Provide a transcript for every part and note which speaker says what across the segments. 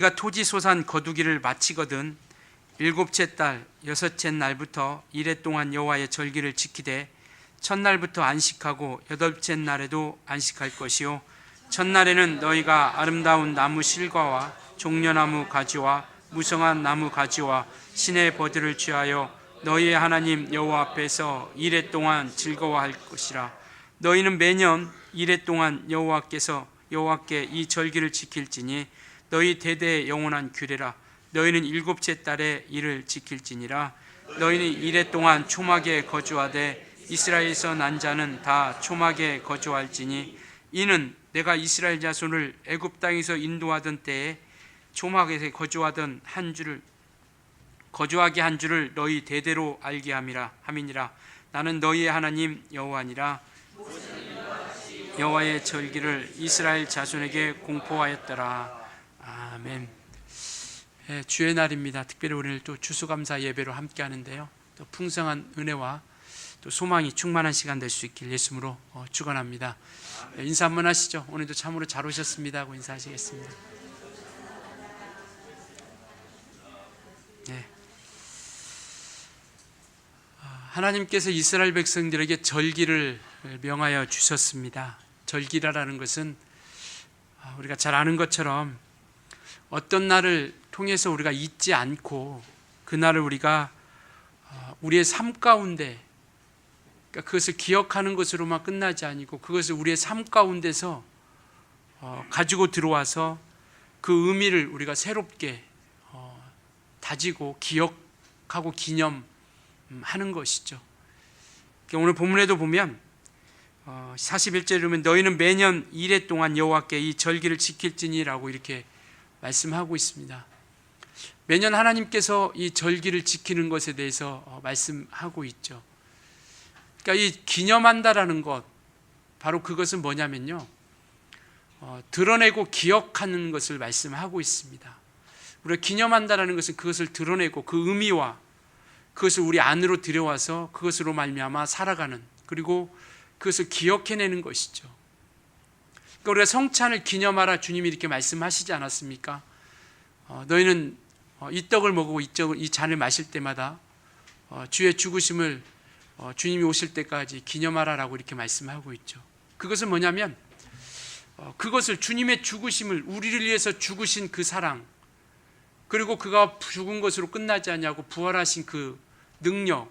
Speaker 1: 네가 토지 소산 거두기를 마치거든 일곱째 달 여섯째 날부터 이레 동안 여호와의 절기를 지키되 첫날부터 안식하고 여덟째 날에도 안식할 것이요 첫날에는 너희가 아름다운 나무 실과와 종려나무 가지와 무성한 나무 가지와 신의 버들을 취하여 너희의 하나님 여호와 앞에서 이레 동안 즐거워할 것이라. 너희는 매년 이레 동안 여호와께 이 절기를 지킬지니 너희 대대의 영원한 규례라. 너희는 일곱째 달에 이를 지킬지니라. 너희는 이레 동안 초막에 거주하되 이스라엘에서 난 자는 다 초막에 거주할지니 이는 내가 이스라엘 자손을 애굽 땅에서 인도하던 때에 초막에 거주하게 한 줄을 너희 대대로 알게 함이니라. 나는 너희의 하나님 여호와니라. 여호와의 절기를 이스라엘 자손에게 공포하였더라. 아멘. 주의 날입니다. 특별히 오늘 또 추수감사 예배로 함께 하는데요, 또 풍성한 은혜와 또 소망이 충만한 시간 될 수 있길 예수님으로 축원합니다. 인사 한번 하시죠. 오늘도 참으로 잘 오셨습니다 하고 인사하시겠습니다. 네. 하나님께서 이스라엘 백성들에게 절기를 명하여 주셨습니다. 절기라는 것은 우리가 잘 아는 것처럼 어떤 날을 통해서 우리가 잊지 않고 그날을 우리가 우리의 삶 가운데, 그러니까 그것을 기억하는 것으로만 끝나지 아니고 그것을 우리의 삶 가운데서 가지고 들어와서 그 의미를 우리가 새롭게 다지고 기억하고 기념하는 것이죠. 오늘 본문에도 보면 41절에 보면 너희는 매년 이레 동안 여호와께 이 절기를 지킬지니라고 이렇게 말씀하고 있습니다. 매년 하나님께서 이 절기를 지키는 것에 대해서 말씀하고 있죠. 그러니까 이 기념한다라는 것, 바로 그것은 뭐냐면요, 드러내고 기억하는 것을 말씀하고 있습니다. 우리가 기념한다라는 것은 그것을 드러내고 그 의미와 그것을 우리 안으로 들여와서 그것으로 말미암아 살아가는, 그리고 그것을 기억해내는 것이죠. 그러니까 우리가 성찬을 기념하라 주님이 이렇게 말씀하시지 않았습니까? 너희는 이 떡을 먹고 이 잔을 마실 때마다 주의 죽으심을 주님이 오실 때까지 기념하라라고 이렇게 말씀하고 있죠. 그것은 뭐냐면 그것을, 주님의 죽으심을, 우리를 위해서 죽으신 그 사랑, 그리고 그가 죽은 것으로 끝나지 않냐고 부활하신 그 능력,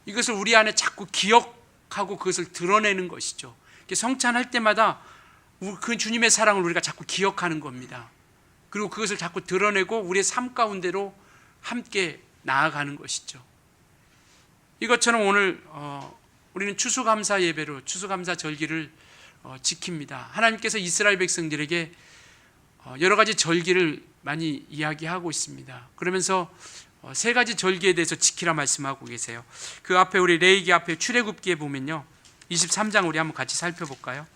Speaker 1: 이것을 우리 안에 자꾸 기억하고 그것을 드러내는 것이죠. 성찬할 때마다 그 주님의 사랑을 우리가 자꾸 기억하는 겁니다. 그리고 그것을 자꾸 드러내고 우리의 삶 가운데로 함께 나아가는 것이죠. 이것처럼 오늘 우리는 추수감사 예배로 추수감사 절기를 지킵니다. 하나님께서 이스라엘 백성들에게 여러 가지 절기를 많이 이야기하고 있습니다. 그러면서 세 가지 절기에 대해서 지키라 말씀하고 계세요. 그 앞에 우리 레위기 앞에 출애굽기에 보면요, 23장 우리 한번 같이 살펴볼까요?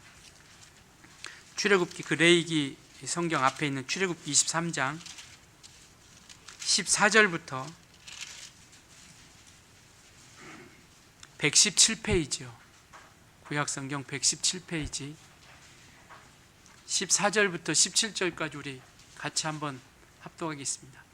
Speaker 1: 출애굽기, 그 레위기 성경 앞에 있는 출애굽기 23장 14절부터 117페이지요. 구약성경 117페이지 14절부터 17절까지 우리 같이 한번 합독하겠습니다.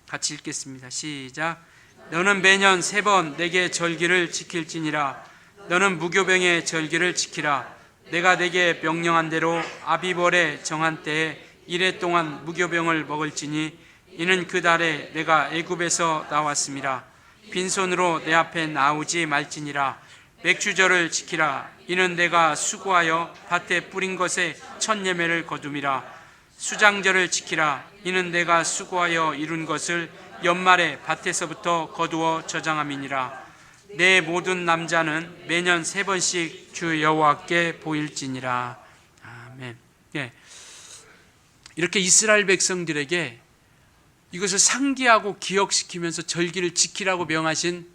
Speaker 1: 같이 읽겠습니다. 시작. 너는 매년 3번 내게 절기를 지킬지니라. 너는 무교병의 절기를 지키라. 내가 내게 명령한 대로 아비벌에 정한 때에 이레 동안 무교병을 먹을지니 이는 그 달에 내가 애굽에서 나왔음이라. 빈손으로 내 앞에 나오지 말지니라. 맥주절을 지키라. 이는 내가 수고하여 밭에 뿌린 것에 첫 예매를 거둠이라. 수장절을 지키라. 이는 내가 수고하여 이룬 것을 연말에 밭에서부터 거두어 저장함이니라. 내 모든 남자는 매년 3번씩 주 여호와께 보일지니라. 아멘. 예. 이렇게 이스라엘 백성들에게 이것을 상기하고 기억시키면서 절기를 지키라고 명하신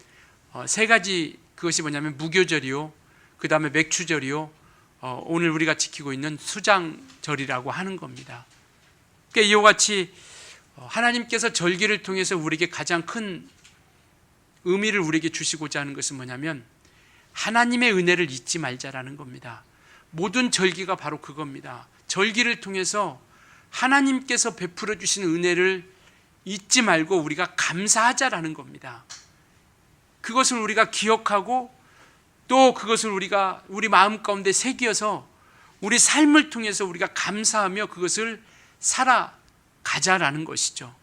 Speaker 1: 세 가지, 그것이 뭐냐면 무교절이요, 그 다음에 맥추절이요, 오늘 우리가 지키고 있는 수장절이라고 하는 겁니다. 그러니까 이와 같이 하나님께서 절기를 통해서 우리에게 가장 큰 의미를 우리에게 주시고자 하는 것은 뭐냐면 하나님의 은혜를 잊지 말자라는 겁니다. 모든 절기가 바로 그겁니다. 절기를 통해서 하나님께서 베풀어 주신 은혜를 잊지 말고 우리가 감사하자라는 겁니다. 그것을 우리가 기억하고 또 그것을 우리가 우리 마음 가운데 새겨서 우리 삶을 통해서 우리가 감사하며 그것을 살아가자라는 것이죠.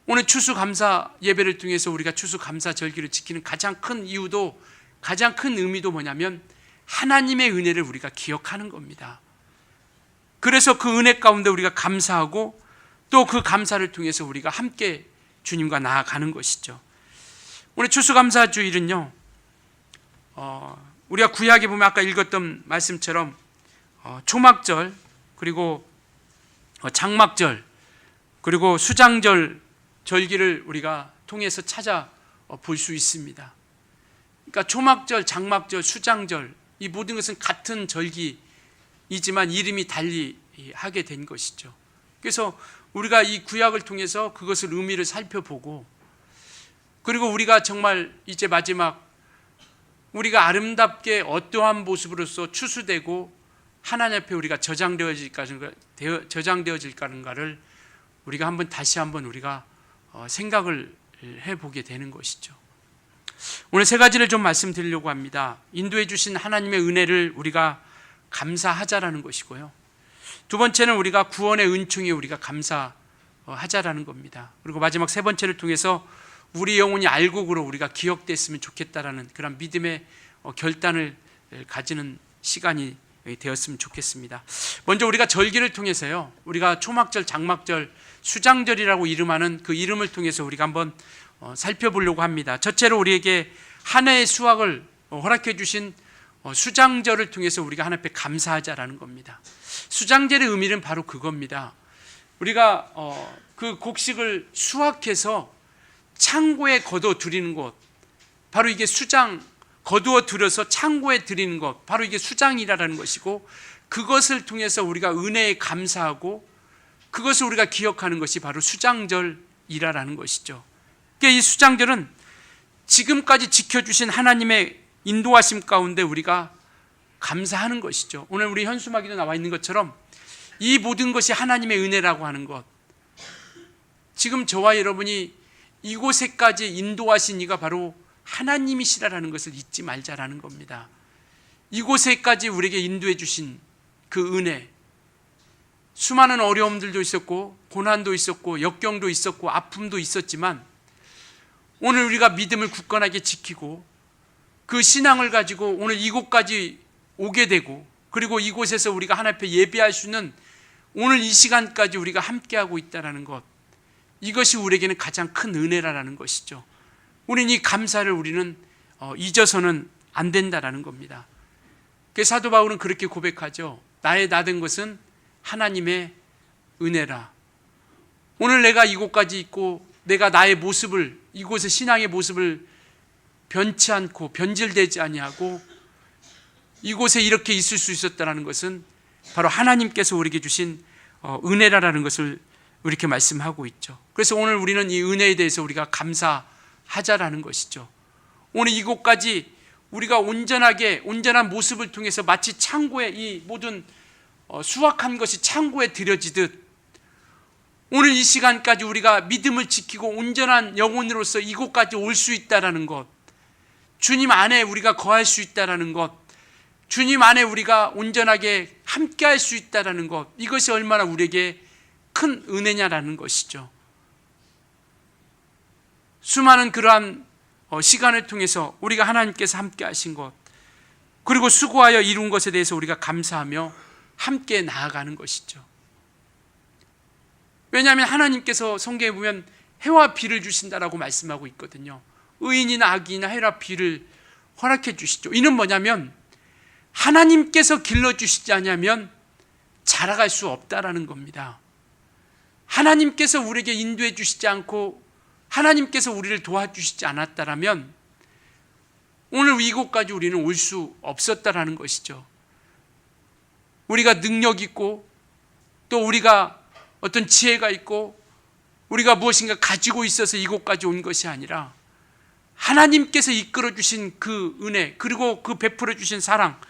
Speaker 1: 오늘 추수감사 예배를 통해서 우리가 추수감사 절기를 지키는 가장 큰 이유도, 가장 큰 의미도 뭐냐면 하나님의 은혜를 우리가 기억하는 겁니다. 그래서 그 은혜 가운데 우리가 감사하고 또 그 감사를 통해서 우리가 함께 주님과 나아가는 것이죠. 오늘 추수감사 주일은요, 우리가 구약에 보면 아까 읽었던 말씀처럼 초막절, 그리고 장막절, 그리고 수장절 절기를 우리가 통해서 찾아 볼 수 있습니다. 그러니까 초막절, 장막절, 수장절, 이 모든 것은 같은 절기이지만 이름이 달리 하게 된 것이죠. 그래서 우리가 이 구약을 통해서 그것을 의미를 살펴보고, 그리고 우리가 정말 이제 마지막 우리가 아름답게 어떠한 모습으로서 추수되고 하나님 앞에 우리가 저장되어질까를 우리가 다시 한번 우리가 생각을 해보게 되는 것이죠. 오늘 세 가지를 좀 말씀드리려고 합니다. 인도해 주신 하나님의 은혜를 우리가 감사하자라는 것이고요. 두 번째는 우리가 구원의 은총에 우리가 감사하자라는 겁니다. 그리고 마지막 세 번째를 통해서 우리 영혼이 알곡으로 우리가 기억됐으면 좋겠다라는 그런 믿음의 결단을 가지는 시간이 되었으면 좋겠습니다. 먼저 우리가 절기를 통해서요, 우리가 초막절, 장막절, 수장절이라고 이름하는 그 이름을 통해서 우리가 한번 살펴보려고 합니다. 첫째로 우리에게 한 해의 수확을 허락해 주신 수장절을 통해서 우리가 하나님 앞에 감사하자라는 겁니다. 수장절의 의미는 바로 그겁니다. 우리가 그 곡식을 수확해서 창고에 거두어 드리는 것, 바로 이게 수장, 거두어 들여서 창고에 드리는 것, 바로 이게 수장이라는 것이고, 그것을 통해서 우리가 은혜에 감사하고 그것을 우리가 기억하는 것이 바로 수장절이라는 것이죠. 그러니까 이 수장절은 지금까지 지켜주신 하나님의 인도하심 가운데 우리가 감사하는 것이죠. 오늘 우리 현수막에도 나와 있는 것처럼 이 모든 것이 하나님의 은혜라고 하는 것, 지금 저와 여러분이 이곳에까지 인도하신 이가 바로 하나님이시라는 것을 잊지 말자라는 겁니다. 이곳에까지 우리에게 인도해 주신 그 은혜, 수많은 어려움들도 있었고 고난도 있었고 역경도 있었고 아픔도 있었지만 오늘 우리가 믿음을 굳건하게 지키고 그 신앙을 가지고 오늘 이곳까지 오게 되고, 그리고 이곳에서 우리가 하나님 앞에 예배할 수 있는 오늘 이 시간까지 우리가 함께하고 있다는 것, 이것이 우리에게는 가장 큰 은혜라는 것이죠. 우리는 이 감사를 우리는 잊어서는 안 된다라는 겁니다. 그래서 사도 바울은 그렇게 고백하죠. 나의 나된 것은 하나님의 은혜라. 오늘 내가 이곳까지 있고 내가 나의 모습을, 이곳의 신앙의 모습을 변치 않고 변질되지 아니하고 이곳에 이렇게 있을 수 있었다는 것은 바로 하나님께서 우리에게 주신 은혜라는 것을 이렇게 말씀하고 있죠. 그래서 오늘 우리는 이 은혜에 대해서 우리가 감사하자라는 것이죠. 오늘 이곳까지 우리가 온전한 모습을 통해서 마치 창고에 이 모든 수확한 것이 창고에 들여지듯 오늘 이 시간까지 우리가 믿음을 지키고 온전한 영혼으로서 이곳까지 올 수 있다는 것, 주님 안에 우리가 거할 수 있다는 것, 주님 안에 우리가 온전하게 함께 할 수 있다는 것, 이것이 얼마나 우리에게 큰 은혜냐라는 것이죠. 수많은 그러한 시간을 통해서 우리가 하나님께서 함께 하신 것, 그리고 수고하여 이룬 것에 대해서 우리가 감사하며 함께 나아가는 것이죠. 왜냐하면 하나님께서 성경에 보면 해와 비를 주신다라고 말씀하고 있거든요. 의인이나 악인이나 해와 비를 허락해 주시죠. 이는 뭐냐면 하나님께서 길러주시지 않으면 자라갈 수 없다라는 겁니다. 하나님께서 우리에게 인도해 주시지 않고 하나님께서 우리를 도와주시지 않았다라면 오늘 이곳까지 우리는 올 수 없었다라는 것이죠. 우리가 능력 있고 또 우리가 어떤 지혜가 있고 우리가 무엇인가 가지고 있어서 이곳까지 온 것이 아니라 하나님께서 이끌어 주신 그 은혜, 그리고 그 베풀어 주신 사랑,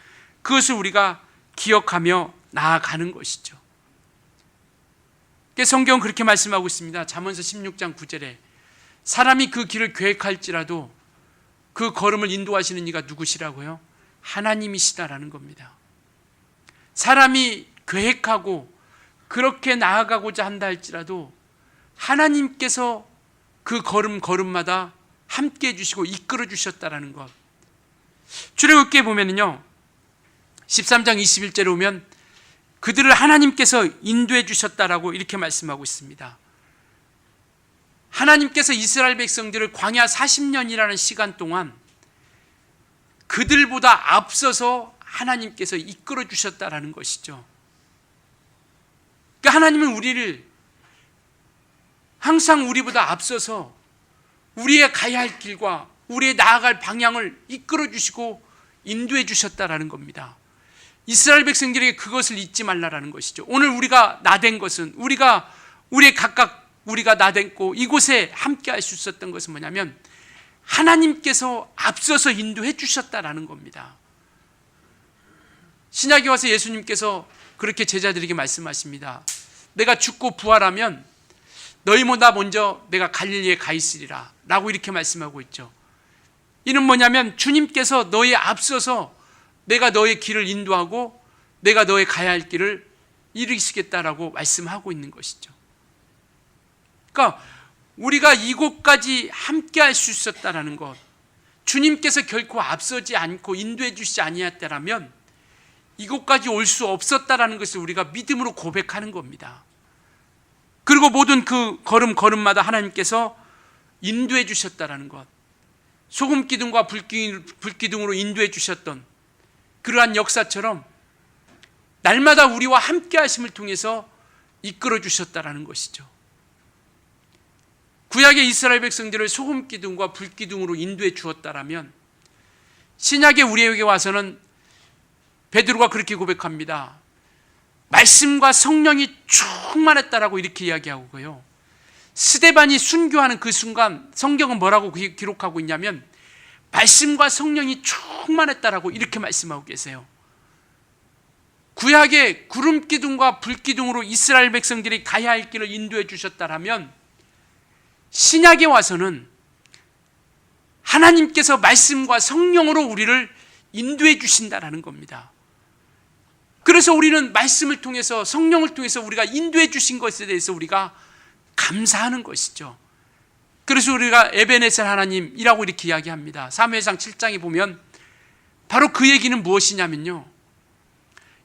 Speaker 1: 그것을 우리가 기억하며 나아가는 것이죠. 성경은 그렇게 말씀하고 있습니다. 잠언서 16장 9절에 사람이 그 길을 계획할지라도 그 걸음을 인도하시는 이가 누구시라고요? 하나님이시다라는 겁니다. 사람이 계획하고 그렇게 나아가고자 한다 할지라도 하나님께서 그 걸음마다 함께 해주시고 이끌어 주셨다라는 것. 출애굽기에 보면은요 13장 21절에 오면 그들을 하나님께서 인도해 주셨다라고 이렇게 말씀하고 있습니다. 하나님께서 이스라엘 백성들을 광야 40년이라는 시간 동안 그들보다 앞서서 하나님께서 이끌어 주셨다라는 것이죠. 그러니까 하나님은 우리를 항상 우리보다 앞서서 우리의 가야 할 길과 우리의 나아갈 방향을 이끌어 주시고 인도해 주셨다라는 겁니다. 이스라엘 백성들에게 그것을 잊지 말라라는 것이죠. 오늘 우리가 나댄 것은 우리가 나댔고 이곳에 함께 할 수 있었던 것은 뭐냐면 하나님께서 앞서서 인도해 주셨다라는 겁니다. 신약에 와서 예수님께서 그렇게 제자들에게 말씀하십니다. 내가 죽고 부활하면 너희보다 먼저 내가 갈릴리에 가 있으리라 라고 이렇게 말씀하고 있죠. 이는 뭐냐면 주님께서 너희에 앞서서 내가 너의 길을 인도하고 내가 너의 가야 할 길을 이루시겠다라고 말씀하고 있는 것이죠. 그러니까 우리가 이곳까지 함께 할 수 있었다라는 것, 주님께서 결코 앞서지 않고 인도해 주시지 아니했다라면 이곳까지 올 수 없었다라는 것을 우리가 믿음으로 고백하는 겁니다. 그리고 모든 그 걸음마다 하나님께서 인도해 주셨다라는 것, 소금 기둥과 불기둥으로 인도해 주셨던 그러한 역사처럼 날마다 우리와 함께 하심을 통해서 이끌어 주셨다라는 것이죠. 구약의 이스라엘 백성들을 소금 기둥과 불기둥으로 인도해 주었다라면 신약의 우리에게 와서는 베드로가 그렇게 고백합니다. 말씀과 성령이 충만했다라고 이렇게 이야기하고요. 스데반이 순교하는 그 순간 성경은 뭐라고 기록하고 있냐면 말씀과 성령이 충만했다라고 이렇게 말씀하고 계세요. 구약의 구름 기둥과 불 기둥으로 이스라엘 백성들이 가야 할 길을 인도해 주셨다라면 신약에 와서는 하나님께서 말씀과 성령으로 우리를 인도해 주신다라는 겁니다. 그래서 우리는 말씀을 통해서 성령을 통해서 우리가 인도해 주신 것에 대해서 우리가 감사하는 것이죠. 그래서 우리가 에베네셀 하나님이라고 이렇게 이야기합니다. 사무엘상 7장에 보면 바로 그 얘기는 무엇이냐면요,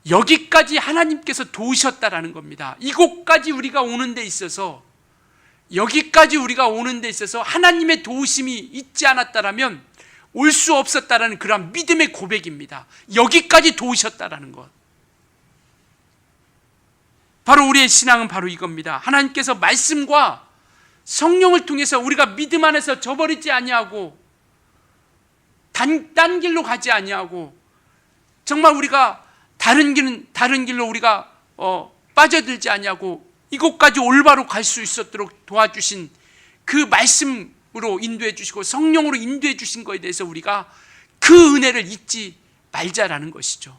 Speaker 1: 여기까지 하나님께서 도우셨다라는 겁니다. 이곳까지 우리가 오는 데 있어서, 여기까지 우리가 오는 데 있어서 하나님의 도우심이 있지 않았다라면 올 수 없었다라는 그런 믿음의 고백입니다. 여기까지 도우셨다라는 것. 바로 우리의 신앙은 바로 이겁니다. 하나님께서 말씀과 성령을 통해서 우리가 믿음 안에서 저버리지 아니하고 딴 길로 가지 아니하고 정말 우리가 다른 길로 우리가 빠져들지 아니하고 이곳까지 올바로 갈 수 있도록 도와주신 그 말씀으로 인도해 주시고 성령으로 인도해 주신 것에 대해서 우리가 그 은혜를 잊지 말자라는 것이죠.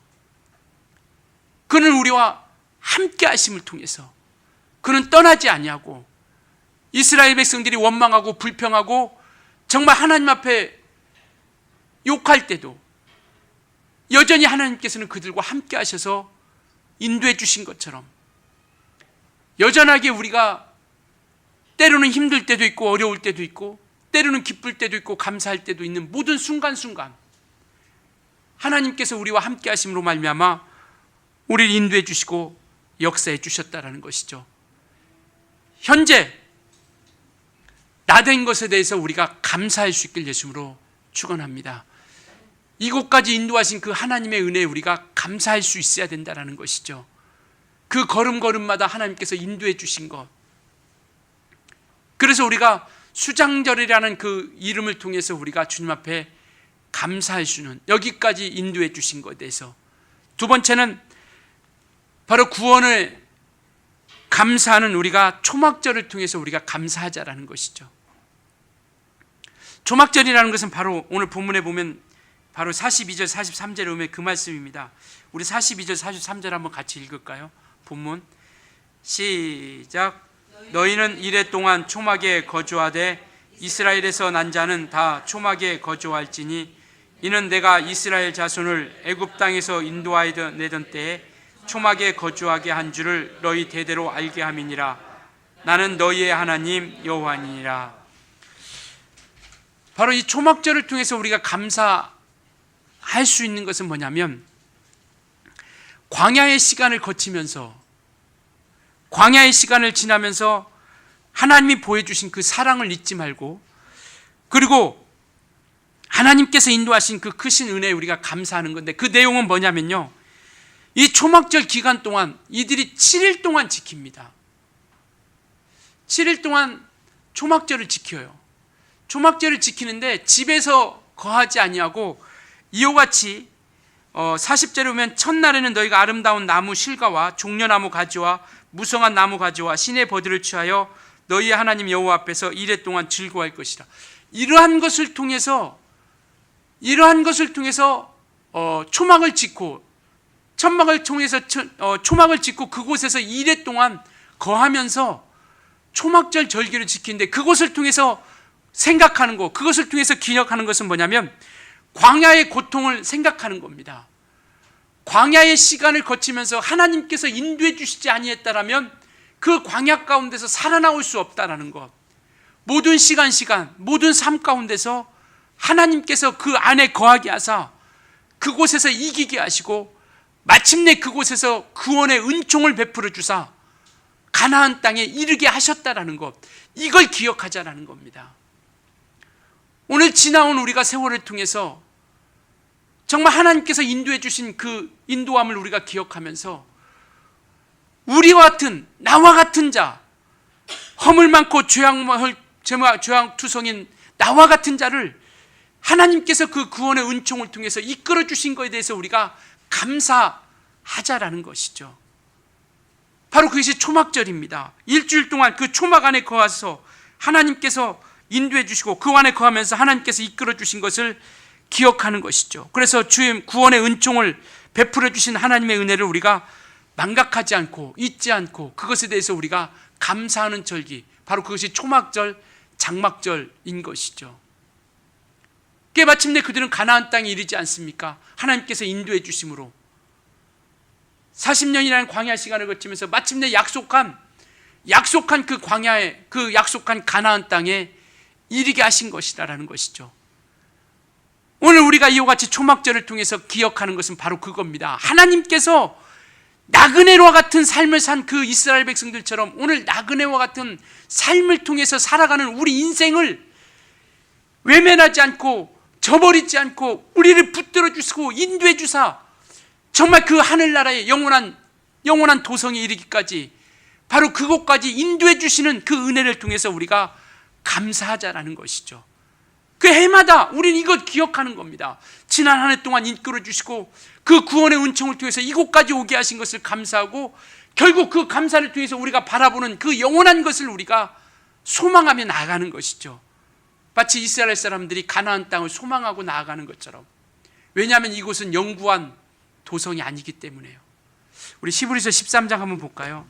Speaker 1: 그는 우리와 함께 하심을 통해서 그는 떠나지 아니하고 이스라엘 백성들이 원망하고 불평하고 정말 하나님 앞에 욕할 때도 여전히 하나님께서는 그들과 함께 하셔서 인도해 주신 것처럼 여전하게 우리가 때로는 힘들 때도 있고 어려울 때도 있고 때로는 기쁠 때도 있고 감사할 때도 있는 모든 순간순간 하나님께서 우리와 함께 하심으로 말미암아 우리를 인도해 주시고 역사해 주셨다라는 것이죠. 현재 나된 것에 대해서 우리가 감사할 수 있길 예수님으로 축원합니다. 이곳까지 인도하신 그 하나님의 은혜에 우리가 감사할 수 있어야 된다는 것이죠. 그 걸음걸음마다 하나님께서 인도해 주신 것. 그래서 우리가 수장절이라는 그 이름을 통해서 우리가 주님 앞에 감사할 수는 여기까지 인도해 주신 것에 대해서. 두 번째는 바로 구원을 감사하는 우리가 초막절을 통해서 우리가 감사하자라는 것이죠. 초막절이라는 것은 바로 오늘 본문에 보면 바로 42절 43절에 오면 그 말씀입니다. 우리 42절 43절 한번 같이 읽을까요? 본문 시작. 너희는 이레 동안 초막에 거주하되 이스라엘에서 난 자는 다 초막에 거주할지니 이는 내가 이스라엘 자손을 애굽 땅에서 인도하여 내던 때에 초막에 거주하게 한 줄을 너희 대대로 알게 함이니라. 나는 너희의 하나님 여호와니라. 바로 이 초막절을 통해서 우리가 감사할 수 있는 것은 뭐냐면, 광야의 시간을 거치면서, 광야의 시간을 지나면서 하나님이 보여주신 그 사랑을 잊지 말고, 그리고 하나님께서 인도하신 그 크신 은혜에 우리가 감사하는 건데, 그 내용은 뭐냐면요, 이 초막절 기간 동안 이들이 7일 동안 지킵니다. 7일 동안 초막절을 지켜요. 초막절을 지키는데 집에서 거하지 아니하고 이와 같이 40절에 보면 첫날에는 너희가 아름다운 나무 실과와 종려나무 가지와 무성한 나무 가지와 신의 버들을 취하여 너희의 하나님 여호와 앞에서 이레 동안 즐거워할 것이라. 이러한 것을 통해서 초막을 짓고, 천막을 통해서 초막을 짓고 그곳에서 이레 동안 거하면서 초막절 절기를 지키는데, 그것을 통해서 생각하는 것, 그것을 통해서 기억하는 것은 뭐냐면 광야의 고통을 생각하는 겁니다. 광야의 시간을 거치면서 하나님께서 인도해 주시지 아니했다라면 그 광야 가운데서 살아나올 수 없다라는 것, 모든 시간 모든 삶 가운데서 하나님께서 그 안에 거하게 하사 그곳에서 이기게 하시고 마침내 그곳에서 구원의 은총을 베풀어 주사 가나안 땅에 이르게 하셨다라는 것, 이걸 기억하자라는 겁니다. 오늘 지나온 우리가 세월을 통해서 정말 하나님께서 인도해 주신 그 인도함을 우리가 기억하면서 우리와 같은, 나와 같은 자, 허물 많고 죄악투성인 나와 같은 자를 하나님께서 그 구원의 은총을 통해서 이끌어 주신 것에 대해서 우리가 감사하자라는 것이죠. 바로 그것이 초막절입니다. 일주일 동안 그 초막 안에 거하서 하나님께서 인도해 주시고 그 안에 거하면서 하나님께서 이끌어 주신 것을 기억하는 것이죠. 그래서 주의 구원의 은총을 베풀어 주신 하나님의 은혜를 우리가 망각하지 않고 잊지 않고 그것에 대해서 우리가 감사하는 절기, 바로 그것이 초막절, 장막절인 것이죠. 그게 마침내 그들은 가나안 땅에 이르지 않습니까? 하나님께서 인도해 주심으로 40년이라는 광야 시간을 거치면서 마침내 약속한 그 광야에, 그 약속한 가나안 땅에 이르게 하신 것이다라는 것이죠. 오늘 우리가 이와 같이 초막절을 통해서 기억하는 것은 바로 그겁니다. 하나님께서 나그네와 같은 삶을 산 그 이스라엘 백성들처럼 오늘 나그네와 같은 삶을 통해서 살아가는 우리 인생을 외면하지 않고 저버리지 않고 우리를 붙들어 주시고 인도해 주사 정말 그 하늘나라의 영원한 도성에 이르기까지 바로 그곳까지 인도해 주시는 그 은혜를 통해서 우리가 감사하자라는 것이죠. 그 해마다 우리는 이것 기억하는 겁니다. 지난 한 해 동안 이끌어 주시고 그 구원의 은총을 통해서 이곳까지 오게 하신 것을 감사하고, 결국 그 감사를 통해서 우리가 바라보는 그 영원한 것을 우리가 소망하며 나아가는 것이죠. 마치 이스라엘 사람들이 가나안 땅을 소망하고 나아가는 것처럼. 왜냐하면 이곳은 영구한 도성이 아니기 때문에요. 우리 히브리서 13장 한번 볼까요?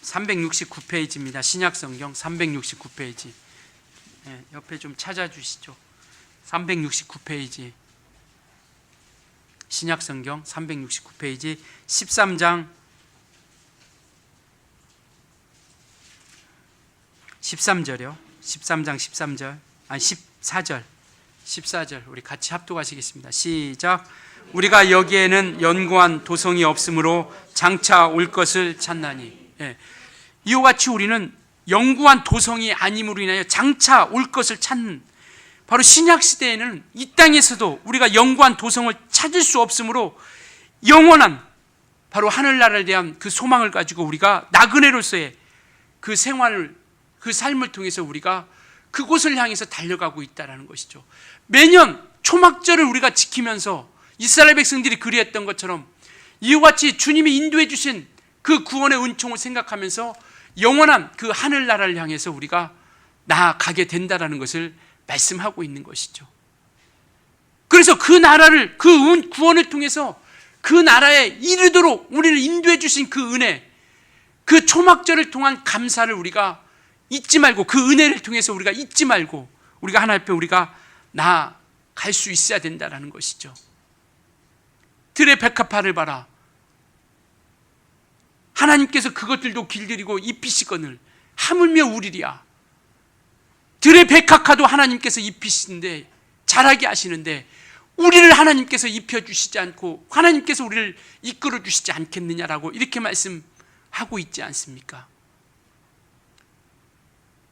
Speaker 1: 369페이지입니다. 신약성경 369페이지. 네, 옆에 좀 찾아주시죠. 369페이지. 신약성경 369페이지 13장 13절이요. 13장 13절. 아니 14절. 우리 같이 합독하시겠습니다. 시작. 우리가 여기에는 연고한 도성이 없으므로 장차 올 것을 찾나니. 예. 이와 같이 우리는 영구한 도성이 아님으로 인하여 장차 올 것을 찾는, 바로 신약 시대에는 이 땅에서도 우리가 영구한 도성을 찾을 수 없으므로 영원한 바로 하늘나라에 대한 그 소망을 가지고 우리가 나그네로서의 그 생활을, 그 삶을 통해서 우리가 그곳을 향해서 달려가고 있다는 것이죠. 매년 초막절을 우리가 지키면서 이스라엘 백성들이 그리했던 것처럼 이와 같이 주님이 인도해 주신 그 구원의 은총을 생각하면서 영원한 그 하늘나라를 향해서 우리가 나아가게 된다는 것을 말씀하고 있는 것이죠. 그래서 그 나라를, 그 구원을 통해서 그 나라에 이르도록 우리를 인도해 주신 그 은혜, 그 초막절을 통한 감사를 우리가 잊지 말고, 그 은혜를 통해서 우리가 잊지 말고 우리가 하나님 앞에 우리가 나아갈 수 있어야 된다는 것이죠. 들의 백합화를 봐라. 하나님께서 그것들도 길들이고 입히시거늘 하물며 우리랴. 들의 백합화도 하나님께서 입히시는데, 자라게 하시는데 우리를 하나님께서 입혀주시지 않고 하나님께서 우리를 이끌어 주시지 않겠느냐라고 이렇게 말씀하고 있지 않습니까?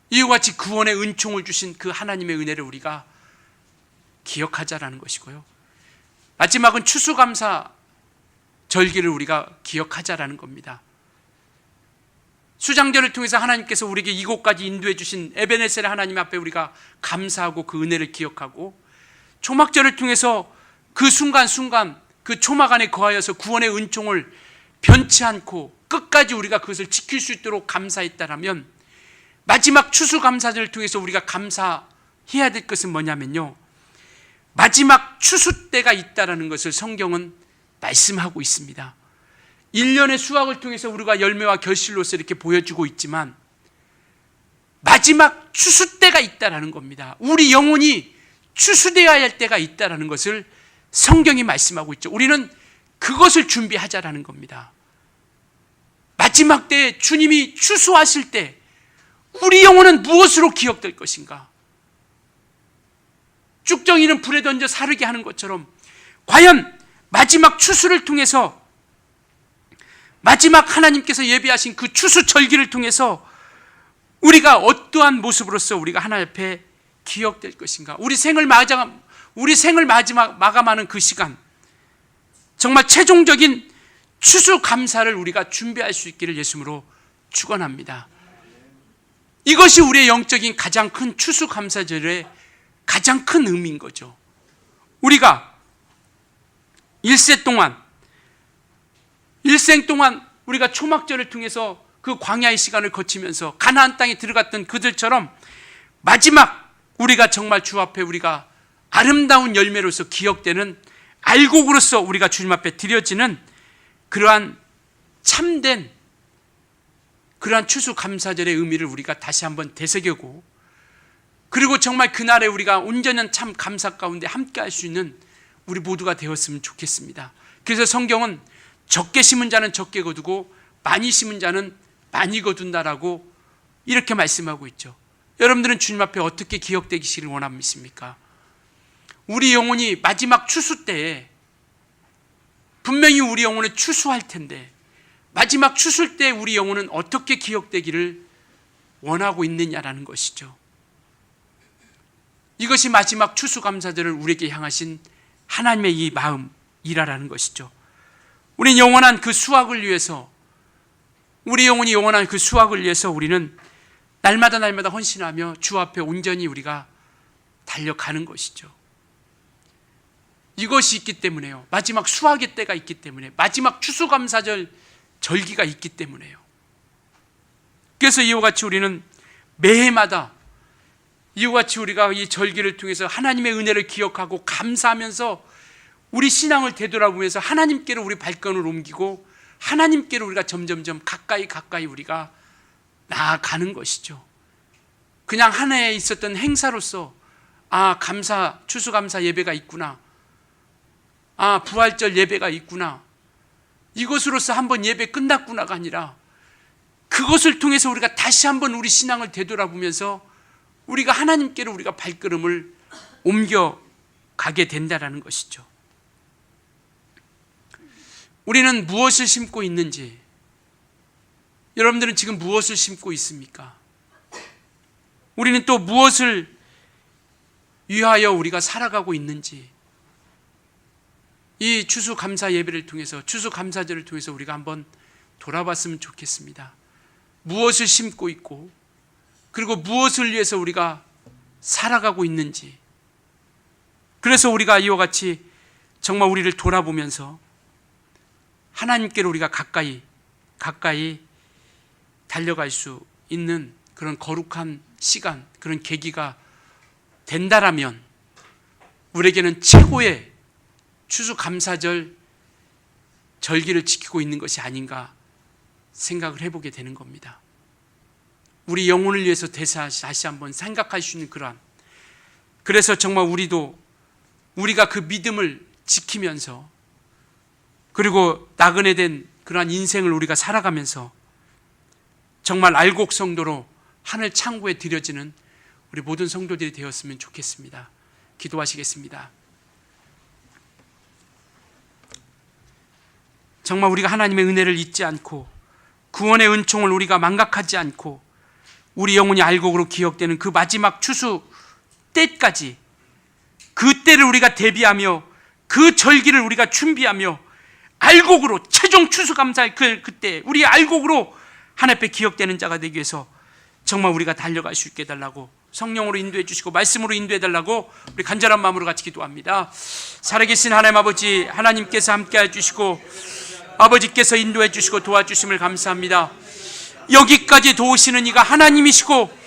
Speaker 1: 이와 같이 구원의 은총을 주신 그 하나님의 은혜를 우리가 기억하자라는 것이고요, 마지막은 추수감사 절기를 우리가 기억하자라는 겁니다. 수장절을 통해서 하나님께서 우리에게 이곳까지 인도해 주신 에베네셀 하나님 앞에 우리가 감사하고 그 은혜를 기억하고, 초막절을 통해서 그 순간순간 그 초막 안에 거하여서 구원의 은총을 변치 않고 끝까지 우리가 그것을 지킬 수 있도록 감사했다라면, 마지막 추수감사절을 통해서 우리가 감사해야 될 것은 뭐냐면요, 마지막 추수 때가 있다라는 것을 성경은 말씀하고 있습니다. 1년의 수확을 통해서 우리가 열매와 결실로서 이렇게 보여주고 있지만 마지막 추수 때가 있다라는 겁니다. 우리 영혼이 추수되어야 할 때가 있다라는 것을 성경이 말씀하고 있죠. 우리는 그것을 준비하자라는 겁니다. 마지막 때에 주님이 추수하실 때 우리 영혼은 무엇으로 기억될 것인가? 쭉정이는 불에 던져 사르게 하는 것처럼 과연 마지막 추수를 통해서, 마지막 하나님께서 예비하신 그 추수 절기를 통해서 우리가 어떠한 모습으로서 우리가 하나님 앞에 기억될 것인가? 우리 생을 마감하는 그 시간, 정말 최종적인 추수 감사를 우리가 준비할 수 있기를 예수님으로 축원합니다. 이것이 우리의 영적인 가장 큰 추수 감사절의 가장 큰 의미인 거죠. 우리가 일생 동안 우리가 초막절을 통해서 그 광야의 시간을 거치면서 가나안 땅에 들어갔던 그들처럼 마지막 우리가 정말 주 앞에 우리가 아름다운 열매로서 기억되는 알곡으로서 우리가 주님 앞에 드려지는 그러한 참된 그러한 추수감사절의 의미를 우리가 다시 한번 되새기고, 그리고 정말 그날에 우리가 온전한 참 감사 가운데 함께 할 수 있는 우리 모두가 되었으면 좋겠습니다. 그래서 성경은 적게 심은 자는 적게 거두고 많이 심은 자는 많이 거둔다라고 이렇게 말씀하고 있죠. 여러분들은 주님 앞에 어떻게 기억되기를 원합니까? 우리 영혼이 마지막 추수 때에 분명히 우리 영혼은 추수할 텐데, 마지막 추수 때 우리 영혼은 어떻게 기억되기를 원하고 있느냐라는 것이죠. 이것이 마지막 추수감사절을 우리에게 향하신 하나님의 이 마음이라는 것이죠. 우리는 영원한 그 수확을 위해서, 우리 영혼이 영원한 그 수확을 위해서 우리는 날마다 헌신하며 주 앞에 온전히 우리가 달려가는 것이죠. 이것이 있기 때문에요. 마지막 수확의 때가 있기 때문에, 마지막 추수감사절 절기가 있기 때문에요. 그래서 이와 같이 우리는 매해마다 이와 같이 우리가 이 절기를 통해서 하나님의 은혜를 기억하고 감사하면서 우리 신앙을 되돌아보면서 하나님께로 우리 발걸음을 ом기고 하나님께로 우리가 점점점 가까이 우리가 나아가는 것이죠. 그냥 한 해에 있었던 행사로서 추수감사 예배가 있구나, 부활절 예배가 있구나, 이것으로서 한번 예배 끝났구나가 아니라 그것을 통해서 우리가 다시 한번 우리 신앙을 되돌아보면서 우리가 하나님께로 우리가 발걸음을 옮겨가게 된다는 것이죠. 우리는 무엇을 심고 있는지, 여러분들은 지금 무엇을 심고 있습니까? 우리는 또 무엇을 위하여 우리가 살아가고 있는지, 이 추수감사 예배를 통해서, 추수감사절을 통해서 우리가 한번 돌아봤으면 좋겠습니다. 무엇을 심고 있고, 그리고 무엇을 위해서 우리가 살아가고 있는지. 그래서 우리가 이와 같이 정말 우리를 돌아보면서 하나님께로 우리가 가까이 가까이 달려갈 수 있는 그런 거룩한 시간, 그런 계기가 된다라면 우리에게는 최고의 추수감사절 절기를 지키고 있는 것이 아닌가 생각을 해보게 되는 겁니다. 우리 영혼을 위해서 다시 한번 생각할 수 있는 그러한, 그래서 정말 우리가 그 믿음을 지키면서, 그리고 나그네 된 그러한 인생을 우리가 살아가면서 정말 알곡 성도로 하늘 창고에 들여지는 우리 모든 성도들이 되었으면 좋겠습니다. 기도하시겠습니다. 정말 우리가 하나님의 은혜를 잊지 않고 구원의 은총을 우리가 망각하지 않고 우리 영혼이 알곡으로 기억되는 그 마지막 추수 때까지, 그 때를 우리가 대비하며 그 절기를 우리가 준비하며 알곡으로 최종 추수감사의 그때 우리 알곡으로 하나님 앞에 기억되는 자가 되기 위해서 정말 우리가 달려갈 수 있게 해달라고, 성령으로 인도해 주시고 말씀으로 인도해 달라고 우리 간절한 마음으로 같이 기도합니다. 살아계신 하나님 아버지, 하나님께서 함께해 주시고 아버지께서 인도해 주시고 도와주심을 감사합니다. 여기까지 도우시는 이가 하나님이시고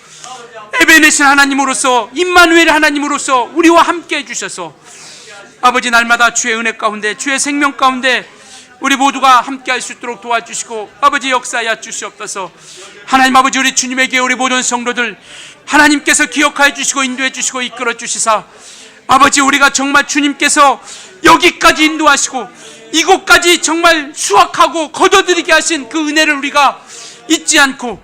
Speaker 1: 에베네스 하나님으로서, 임마누엘 하나님으로서 우리와 함께해 주셔서 아버지 날마다 주의 은혜 가운데, 주의 생명 가운데 우리 모두가 함께할 수 있도록 도와주시고 아버지 역사하여 주시옵소서. 하나님 아버지, 우리 주님에게 우리 모든 성도들 하나님께서 기억하여 주시고 인도해 주시고 이끌어 주시사 아버지, 우리가 정말 주님께서 여기까지 인도하시고 이곳까지 정말 수확하고 거둬들이게 하신 그 은혜를 우리가 잊지 않고